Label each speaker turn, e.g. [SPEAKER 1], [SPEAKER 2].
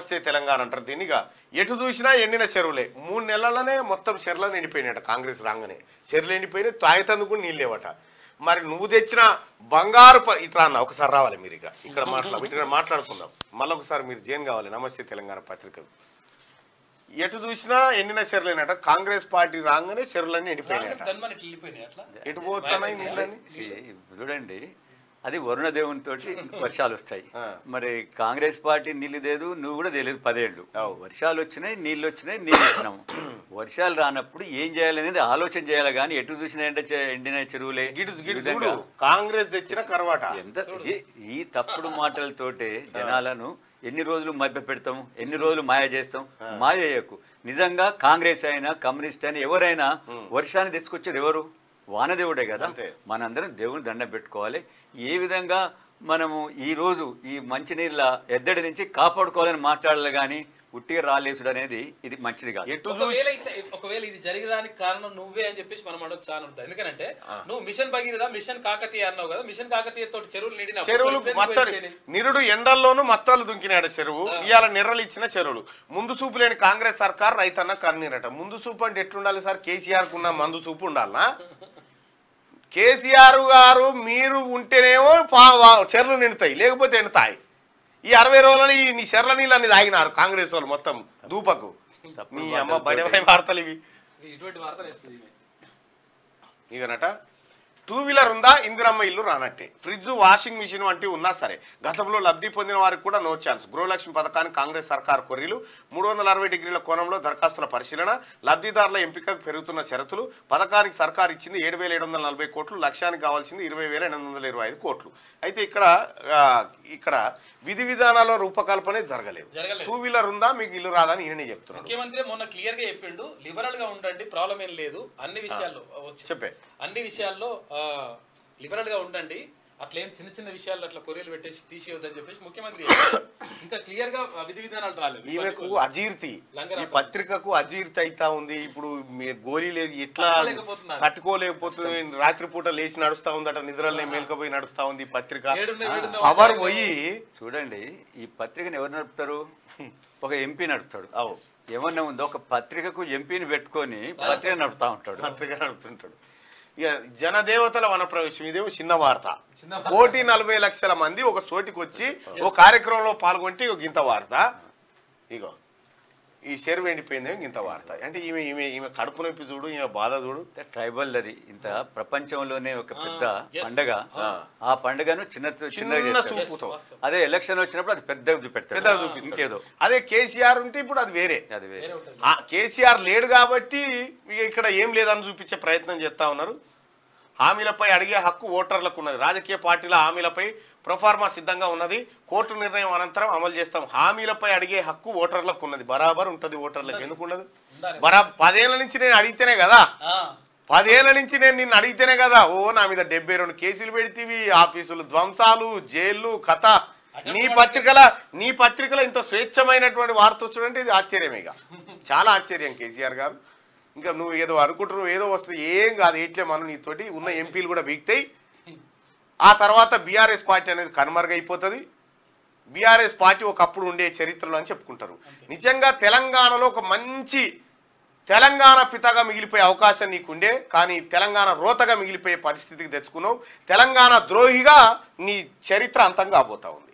[SPEAKER 1] నమస్తే తెలంగాణ అంటారు దీనిగా. ఎటు చూసినా ఎండిన చెరువులే. 3 నెలలనే మొత్తం చెర్లను ఎండిపోయినాయట కాంగ్రెస్ రాగానే. చెరువులు ఎండిపోయినాయి, తాగేతందుకు కూడా నీళ్ళు లేవట. మరి నువ్వు తెచ్చిన బంగారు ఇట్లా అన్న ఒకసారి రావాలి మీరు ఇక్కడ మాట్లాడుకుందాం. మళ్ళీ ఒకసారి మీరు జైన్ కావాలి నమస్తే తెలంగాణ పత్రికలు. ఎటు చూసినా ఎండిన చెరువులేనట. కాంగ్రెస్ పార్టీ రాగానే చెరువులన్నీ ఎండిపోయినాయట. ఎటు పోతున్నాయి నీళ్ళని
[SPEAKER 2] చూడండి. అది వరుణ దేవునితో వర్షాలు వస్తాయి. మరి కాంగ్రెస్ పార్టీ నీళ్ళు లేదు, నువ్వు కూడా తెలియదు 10 ఏళ్ళు. వర్షాలు వచ్చినాయి, నీళ్ళు వచ్చినాయి, నీళ్ళు వచ్చినాము. వర్షాలు రానప్పుడు ఏం చేయాలనేది ఆలోచన చేయాలి. కానీ ఎటు చూసినా ఎండిన చెరువులే.
[SPEAKER 1] కాంగ్రెస్ తెచ్చిన కరవాట.
[SPEAKER 2] ఎంత ఈ తప్పుడు మాటలతోటే జనాలను ఎన్ని రోజులు మభ్య పెడతాం, ఎన్ని రోజులు మాయ చేస్తాం. మాయ చేయకు. నిజంగా కాంగ్రెస్ అయినా కమ్యూనిస్ట్ అయినా ఎవరైనా వర్షాన్ని తీసుకొచ్చేది ఎవరు? వానదేవుడే కదా. మనందరం దేవుని దండం పెట్టుకోవాలి. ఏ విధంగా మనము ఈరోజు ఈ మంచినీళ్ళ ఎద్దడి నుంచి కాపాడుకోవాలని మాట్లాడాలి. కానీ ఉట్టిగా రాలేసుడు అనేది ఇది మంచిది కాదు.
[SPEAKER 3] ఒకవేళ ఇది జరిగడానికి కారణం నువ్వే అని చెప్పేసి మనం అడగచ్చు అని ఉంటుంది. ఎందుకంటే నువ్వు మిషన్ భగీరథ, మిషన్ కాకతీయ అన్నావు కదా. మిషన్ కాకతీయ తోటి చెరువులు
[SPEAKER 1] నిరుడు ఎండల్లోనూ మత్తాలు దుంకినాడు చెరువు. ఇవాళ నిర్రలు ఇచ్చిన చెరువులు. ముందు చూపు లేని కాంగ్రెస్ సర్కార్ రైతన్న కన్నీరట. ముందు చూపు అంటే ఎట్లుండాలి సార్? కేసీఆర్ కున్న మందు చూపు ఉండాలనా? కేసీఆర్ గారు మీరు ఉంటేనేమో చెర్లు నిండుతాయి, లేకపోతే ఎండుతాయి. ఈ 60 రోజులని నీ చెర్ల నీళ్ళని తాగినారు కాంగ్రెస్ వాళ్ళు మొత్తం దూపకు. నీ అమ్మ బయట వార్తలు ఇవి. ఇవనట. 2 వీలర్ ఉందా ఇందిరమ్మ ఇల్లు రానట్టే. ఫ్రిడ్జ్, వాషింగ్ మిషన్ వంటివి ఉన్నా సరే గతంలో లబ్ధి పొందిన వారికి కూడా నో ఛాన్స్. గృహలక్ష్మి పథకానికి కాంగ్రెస్ సర్కార్ కొర్రీలు. 360 డిగ్రీల కోణంలో దరఖాస్తుల పరిశీలన. లబ్ధిదారుల ఎంపికకు పెరుగుతున్న షరతులు. పథకానికి సర్కార్ ఇచ్చింది 7,740 కోట్లు. లక్ష్యానికి కావాల్సింది 20,825 కోట్లు. అయితే ఇక్కడ విధి విధానాల రూపకల్పనే జరగలేదు. 2 వీలర్ ఉందా మీకు ఇల్లు రాదని ఈయననే చెప్తున్నారు.
[SPEAKER 3] ముఖ్యమంత్రి మొన్న క్లియర్ గా చెప్పిండు, లిబరల్ గా ఉండండి, ప్రాబ్లం ఏం లేదు. అన్ని విషయాల్లో లిబరల్ గా ఉండండి, అట్లేం చిన్న చిన్న విషయాల్లో అట్లా కొరియలు పెట్టేసి తీసేయొద్దని చెప్పేసి ముఖ్యమంత్రి ఇంకా క్లియర్ గా విధి విధానాలు రాలేదు.
[SPEAKER 1] ఈమెకు అజీర్తి, ఈ పత్రికకు అజీర్తి అయితా ఉంది. ఇప్పుడు గోళీ లేదు, ఎట్లా తట్టుకోలేకపోతుంది. రాత్రిపూట లేచి నడుస్తా ఉందట, నిద్రలే మేల్కపోయి నడుస్తా ఉంది ఈ పత్రిక. పవర్ పోయి
[SPEAKER 2] చూడండి. ఈ పత్రికను ఎవరు నడుపుతారు? ఒక ఎంపీ నడుపుతాడు. ఏమన్నా ఉందో ఒక పత్రికకు ఎంపీని పెట్టుకొని పత్రిక నడుపుతా ఉంటాడు.
[SPEAKER 1] పత్రిక నడుపుతుంటాడు. ఇక జనదేవతల వనప్రవేశం ఇదేమో చిన్న వార్త. 1,40,00,000 మంది ఒక చోటికి వచ్చి ఒక కార్యక్రమంలో పాల్గొంటే గింత వార్త. ఇగో ఈ చెరువు ఎండిపోయింది గింత వార్త. అంటే ఈమె కడుపు నొప్పి చూడు, ఈమె బాధ చూడు.
[SPEAKER 2] ట్రైబల్ అది ఇంత ప్రపంచంలోనే ఒక పెద్ద పండగ. ఆ పండుగను చిన్న చూపుతో, అదే ఎలక్షన్ వచ్చినప్పుడు అది పెద్దగా చూపెడతారు. ఇంకేదో
[SPEAKER 1] అదే కేసీఆర్ ఉంటే ఇప్పుడు అది వేరే. కేసీఆర్ లేడు కాబట్టి ఇక్కడ ఏం లేదని చూపించే ప్రయత్నం చేస్తా ఉన్నారు. హామీలపై అడిగే హక్కు ఓటర్లకు ఉన్నది. రాజకీయ పార్టీల హామీలపై ప్రొఫార్మా సిద్ధంగా ఉన్నది. కోర్టు నిర్ణయం అనంతరం అమలు చేస్తాం. హామీలపై అడిగే హక్కు ఓటర్లకు ఉన్నది. బరాబర్ ఉంటుంది ఓటర్లకు. ఎందుకు ఉండదు? 10 ఏళ్ల నుంచి నేను అడిగితేనే కదా. 10 ఏళ్ల నుంచి నేను నిన్ను అడిగితేనే కదా. నా మీద 72 కేసులు పెడితేవి, ఆఫీసులు ధ్వంసాలు, జైళ్ళు కథ. నీ పత్రికల ఇంత స్వేచ్ఛమైనటువంటి వార్త వచ్చుడంటే ఇది ఆశ్చర్యమేగా. చాలా ఆశ్చర్యం కేసీఆర్ గారు. ఇంకా నువ్వు ఏదో అనుకుంటున్నావు, ఏదో వస్తుంది. ఏం కాదు. ఏట్లే మనం నీతోటి ఉన్న ఎంపీలు కూడా బీక్తాయి. ఆ తర్వాత బీఆర్ఎస్ పార్టీ అనేది కనుమరుగైపోతుంది. బీఆర్ఎస్ పార్టీ ఒకప్పుడు ఉండే చరిత్రలో అని చెప్పుకుంటారు. నిజంగా తెలంగాణలో ఒక మంచి తెలంగాణ పితగా మిగిలిపోయే అవకాశం నీకుండే. కానీ తెలంగాణ రోతగా మిగిలిపోయే పరిస్థితికి తెచ్చుకున్నావు. తెలంగాణ ద్రోహిగా నీ చరిత్ర అంతం కాబోతా ఉంది.